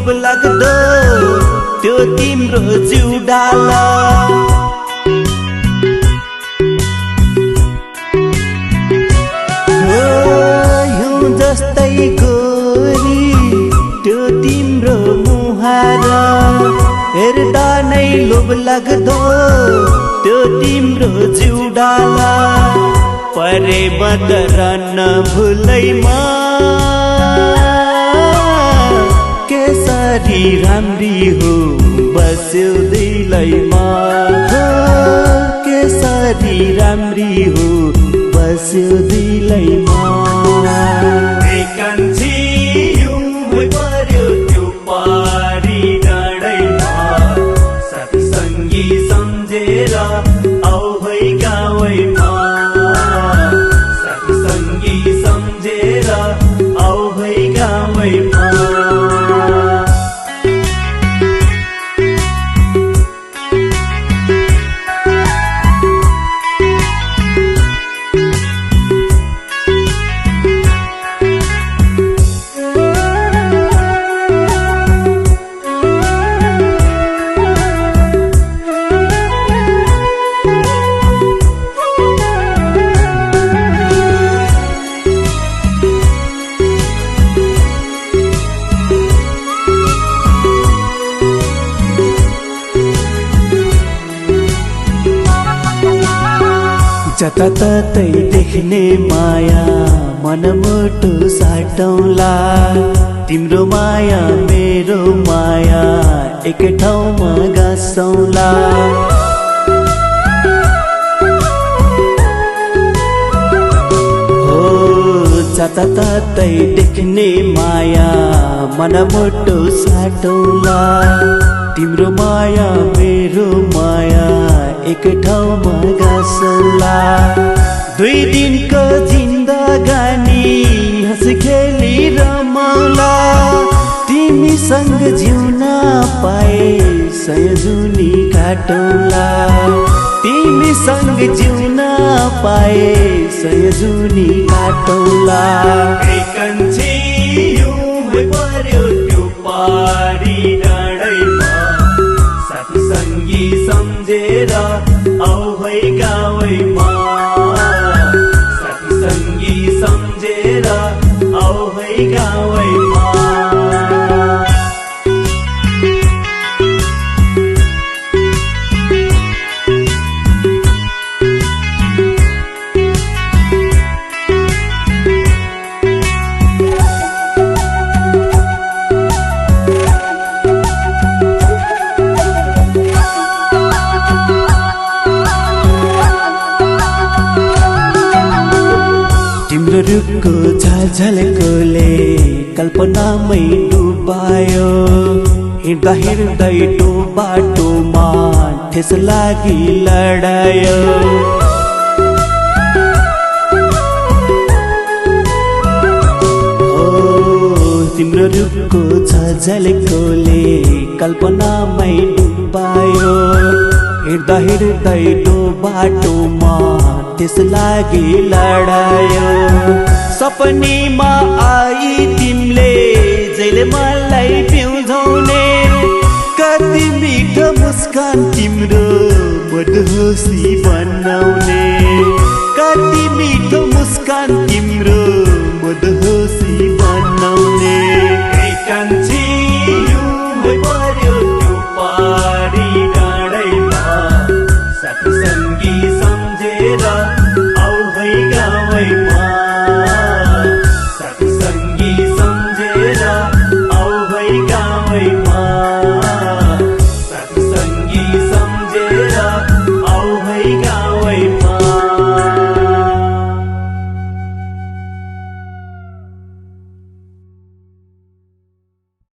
लोभ लाग्दो त्यो तिम्रो जिउडाल हिउँ जस्तै गोरी त्यो तिम्रो मुहार हेर्दा नै लोभ लाग्दो त्यो तिम्रो जिउडाल परे बदरन भुलैमा केसरी राम्री हो बस्यो दिलैमा केसरी राम्री हो बस्यो दिलैमा कान्छी हिउँ पर्यो त्यो पारी डाँडैमा सत्सङ्गी सम्झेर आऊ है गाउँमा सत्सङ्गी सम्झेर आऊ है गाउँमा जताततै देख्ने माया मनमुटु साटौँला तिम्रो माया मेरो माया एकै ठाउँमा गाँसौँला हो जताततै देख्ने माया मनमुटु साटौँला तिम्रो माया मेरो माया एक ठाउँमा गाँसौँला दुई दिनको जिन्दगानी हँस खेली रमाउला तिमीसँग जिउन पाए सयजुनी काटौँला तिमीसँग जिउन पाए सयजुनी काटौँला कान्छी हिउँ पर्यो त्यो पारी डाँडैमा सत्सङ्गी सम्झेर आऊ है गाउँमा सत्सङ्गी सम्झेर आऊ है गाउँमा तिम्रो रूपको झलझलकोले कल्पनामै डुबायो हिँड्दा हिँड्दै बाटोमा ठेस लागि लडायो तिम्रो रूपको झलझलकोले कल्पनामै डुबायो हिँड्दा हिँड्दै बाटोमा त्यस लागि लडायो सपनीमा आई तिमीले जहिले मलाई पिउँझौने कति मिठो मुस्कान तिम्रो मदहोसी बनाउने कति मिठो मुस्कान तिम्रो मदहोसी बनाउने कान्छी हिउँ पर्यो त्यो पारी डाँडैमा सत्सङ्गी सम्झेर आऊ है गाउँमा सत्सङ्गी सम्झेर आऊ है गाउँमा